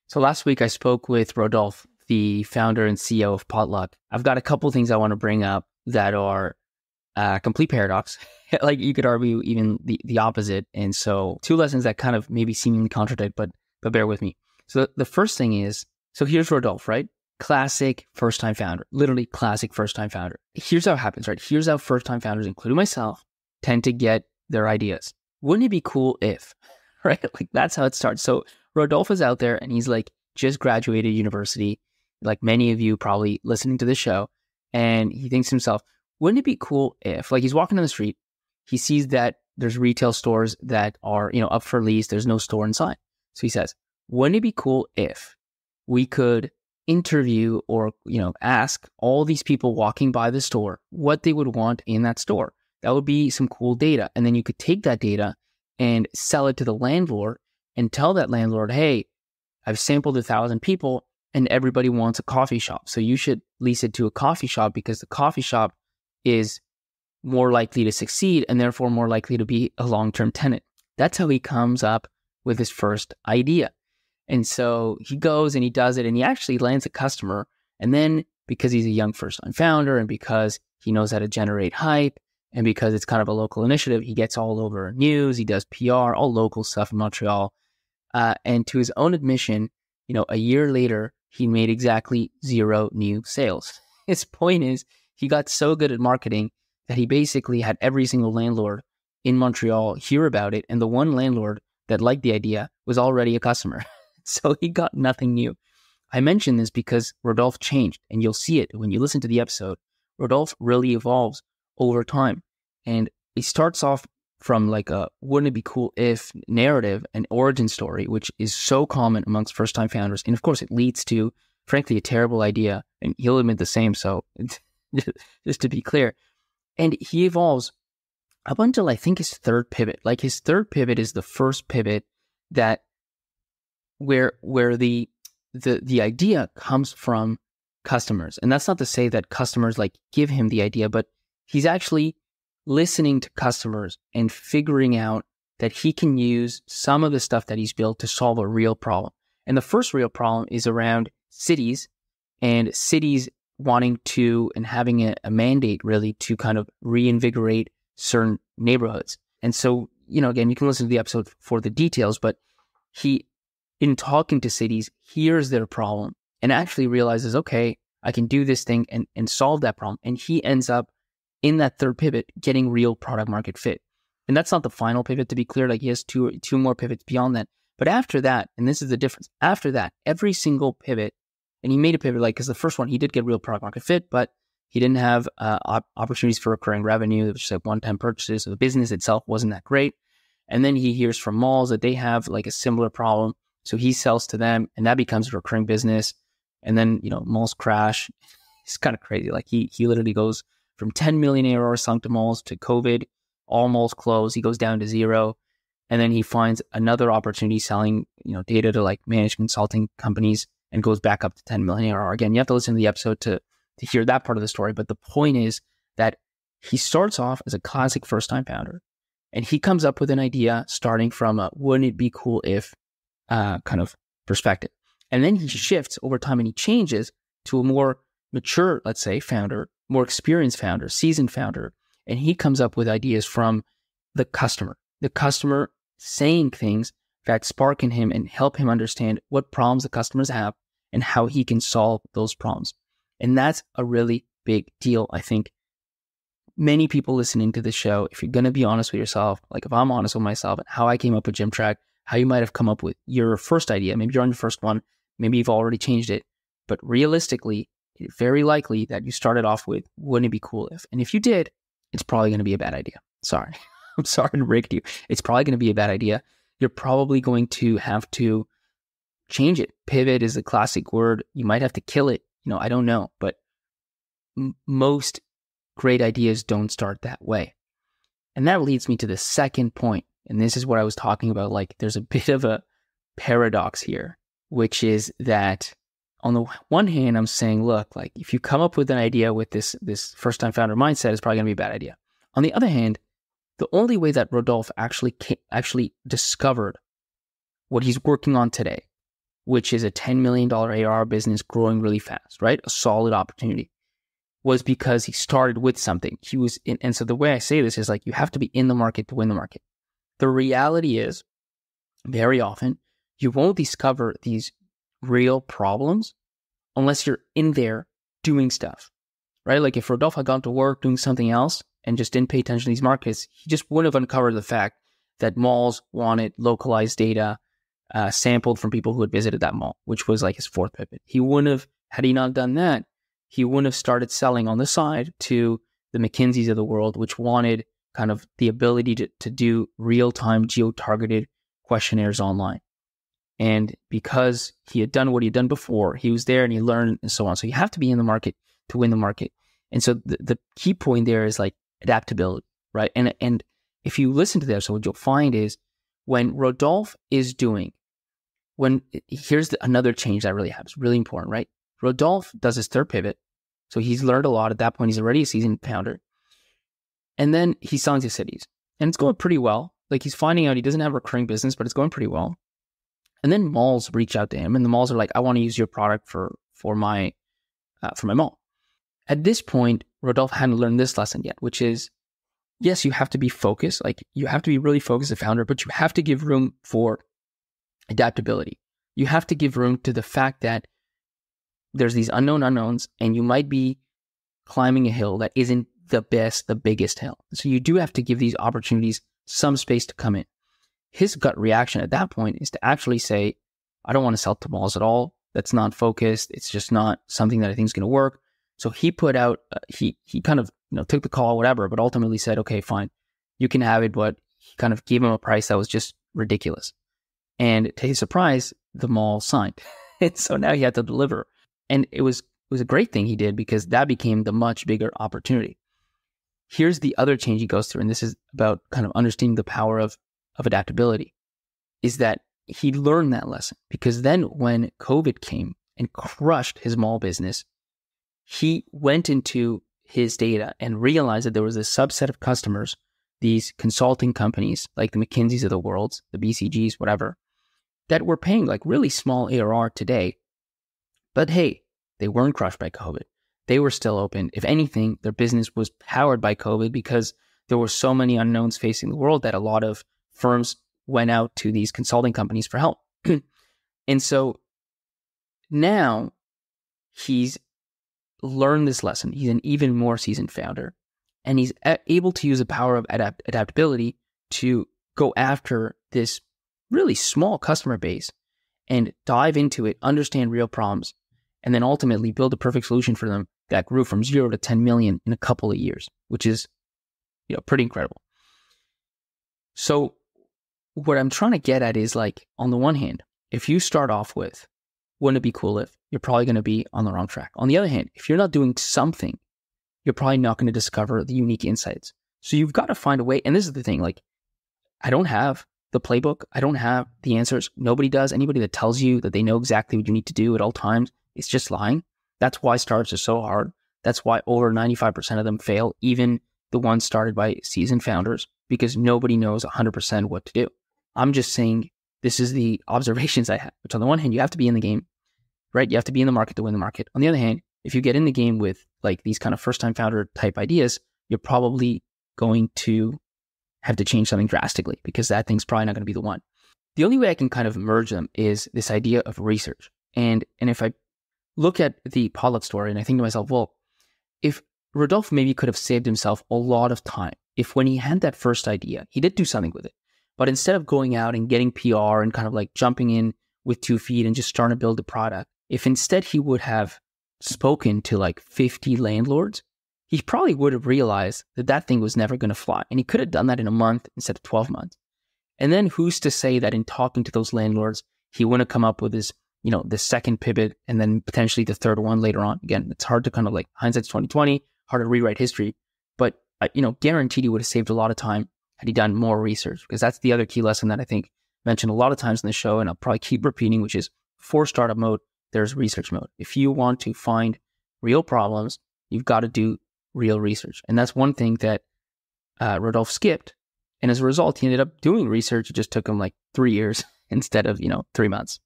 So last week I spoke with Rodolphe, the founder and CEO of Potluck. I've got a couple things I want to bring up that are a complete paradox. Like you could argue even the opposite. And so two lessons that kind of maybe seemingly contradict, but bear with me. So the first thing is, so here's Rodolphe, right? Classic first-time founder, literally classic first-time founder. Here's how it happens, right? Here's how first-time founders, including myself, tend to get their ideas. Wouldn't it be cool if, right? Like that's how it starts. So Rodolphe is out there and he's like just graduated university, like many of you probably listening to this show. And he thinks to himself, wouldn't it be cool if, like he's walking down the street, he sees that there's retail stores that are, up for lease. There's no store inside. So he says, wouldn't it be cool if we could interview or, ask all these people walking by the store what they would want in that store? That would be some cool data. And then you could take that data and sell it to the landlord and tell that landlord, hey, I've sampled 1,000 people and everybody wants a coffee shop. So you should lease it to a coffee shop because the coffee shop is more likely to succeed and therefore more likely to be a long-term tenant. That's how he comes up with his first idea. And so he goes and he does it and he actually lands a customer. And then because he's a young first-time founder and because he knows how to generate hype and because it's kind of a local initiative, he gets all over news, he does PR, all local stuff in Montreal. And to his own admission, a year later, he made exactly 0 new sales. His point is he got so good at marketing that he basically had every single landlord in Montreal hear about it. And the one landlord that liked the idea was already a customer. So he got nothing new. I mention this because Rodolphe changed, and you'll see it when you listen to the episode. Rodolphe really evolves over time. And he starts off from like a wouldn't it be cool if narrative, an origin story, which is so common amongst first-time founders. And of course, it leads to, frankly, a terrible idea. And he'll admit the same. So just to be clear. And he evolves up until I think his third pivot. Like his third pivot is the first pivot that where the idea comes from customers. And that's not to say that customers like give him the idea, but he's actually listening to customers and figuring out that he can use some of the stuff that he's built to solve a real problem. And the first real problem is around cities and cities wanting to and having a mandate really to kind of reinvigorate certain neighborhoods. And so, again, you can listen to the episode for the details, but he, in talking to cities, hears their problem and actually realizes, okay, I can do this thing and solve that problem. And he ends up in that third pivot getting real product market fit. And that's not the final pivot, to be clear. Like he has two more pivots beyond that. But after that, and this is the difference, after that, every single pivot, and he made a pivot, like, because the first one, he did get real product market fit, but he didn't have opportunities for recurring revenue. It was just like one-time purchases. So the business itself wasn't that great. And then he hears from malls that they have like a similar problem. So he sells to them and that becomes a recurring business. And then, malls crash. It's kind of crazy. Like he literally goes from 10 million ARR sunk to malls to COVID, all malls close. He goes down to 0. And then he finds another opportunity selling, data to like management consulting companies and goes back up to 10 million ARR. Again, you have to listen to the episode to hear that part of the story. But the point is that he starts off as a classic first-time founder and he comes up with an idea starting from a wouldn't it be cool if kind of perspective. And then he shifts over time and he changes to a more mature, let's say, founder, more experienced founder, seasoned founder. And he comes up with ideas from the customer saying things that spark in him and help him understand what problems the customers have and how he can solve those problems. And that's a really big deal. I think many people listening to this show, if you're going to be honest with yourself, like if I'm honest with myself and how I came up with Gymtrack, how you might have come up with your first idea, maybe you're on your first one, maybe you've already changed it, but realistically, it's very likely that you started off with, wouldn't it be cool if? And if you did, it's probably going to be a bad idea. Sorry. I'm sorry to break to you. It's probably going to be a bad idea. You're probably going to have to change it. Pivot is a classic word. You might have to kill it. I don't know, but most great ideas don't start that way. And that leads me to the second point. And this is what I was talking about. Like there's a bit of a paradox here, which is that on the one hand, I'm saying, look, like if you come up with an idea with this first-time founder mindset, it's probably going to be a bad idea. On the other hand, the only way that Rodolphe actually discovered what he's working on today which is a $10 million ARR business growing really fast, right? A solid opportunity, was because he started with something. He was in, and so the way I say this is like, you have to be in the market to win the market. The reality is, very often, you won't discover these real problems unless you're in there doing stuff, right? Like if Rodolphe had gone to work doing something else and just didn't pay attention to these markets, he just wouldn't have uncovered the fact that malls wanted localized data sampled from people who had visited that mall, which was like his fourth pivot. He wouldn't have, had he not done that, he wouldn't have started selling on the side to the McKinseys of the world, which wanted kind of the ability to do real-time geo-targeted questionnaires online. And because he had done what he had done before, he was there and he learned and so on. So you have to be in the market to win the market. And so the key point there is like adaptability, right? And if you listen to this, so what you'll find is when Rodolphe is doing, here's another change that really happens, really important, right? Rodolphe does his third pivot. So he's learned a lot at that point. He's already a seasoned founder. And then he's selling to cities and it's going pretty well. Like he's finding out he doesn't have a recurring business, but it's going pretty well. And then malls reach out to him and the malls are like, I want to use your product for my mall. At this point, Rodolphe hadn't learned this lesson yet, which is, yes, you have to be focused. Like you have to be really focused as a founder, but you have to give room for adaptability. You have to give room to the fact that there's these unknown unknowns and you might be climbing a hill that isn't the biggest hill. So you do have to give these opportunities some space to come in. His gut reaction at that point is to actually say, I don't want to sell to malls at all. That's not focused. It's just not something that I think is going to work. So he put out, he kind of took the call, whatever, but ultimately said, okay, fine, you can have it. But he kind of gave him a price that was just ridiculous. And to his surprise, the mall signed. And so now he had to deliver. And it was a great thing he did because that became the much bigger opportunity. Here's the other change he goes through, and this is about kind of understanding the power of adaptability, is that he learned that lesson because then when COVID came and crushed his mall business, he went into his data and realized that there was a subset of customers, these consulting companies like the McKinseys of the world, the BCGs, whatever, that were paying like really small ARR today. But hey, they weren't crushed by COVID. They were still open. If anything, their business was powered by COVID because there were so many unknowns facing the world that a lot of firms went out to these consulting companies for help. And so now he's learned this lesson. He's an even more seasoned founder, and he's able to use the power of adaptability to go after this really small customer base and dive into it, understand real problems, and then ultimately build a perfect solution for them that grew from 0 to 10 million in a couple of years, which is, pretty incredible. So what I'm trying to get at is like, on the one hand, if you start off with, wouldn't it be cool if, you're probably going to be on the wrong track. On the other hand, if you're not doing something, you're probably not going to discover the unique insights. So you've got to find a way. And this is the thing, like, I don't have the playbook. I don't have the answers. Nobody does. Anybody that tells you that they know exactly what you need to do at all times, it's just lying. That's why startups are so hard. That's why over 95% of them fail, even the ones started by seasoned founders, because nobody knows 100% what to do. I'm just saying this is the observations I have, which on the one hand, you have to be in the game, right? You have to be in the market to win the market. On the other hand, if you get in the game with like these kind of first-time founder type ideas, you're probably going to have to change something drastically because that thing's probably not going to be the one. The only way I can kind of merge them is this idea of research. And if I look at the Potluck story and I think to myself, well, if Rodolphe maybe could have saved himself a lot of time, if when he had that first idea, he did do something with it, but instead of going out and getting PR and kind of like jumping in with 2 feet and just starting to build the product, if instead he would have spoken to like 50 landlords, he probably would have realized that that thing was never going to fly. And he could have done that in a month instead of 12 months. And then who's to say that in talking to those landlords, he wouldn't have come up with his, the second pivot and then potentially the third one later on. Again, it's hard to kind of like, hindsight's 2020, hard to rewrite history, but guaranteed he would have saved a lot of time had he done more research, because that's the other key lesson that I think mentioned a lot of times in the show, and I'll probably keep repeating, which is for startup mode, there's research mode. If you want to find real problems, you've got to do real research. And that's one thing that Rodolphe skipped. And as a result, he ended up doing research. It just took him like 3 years instead of, 3 months.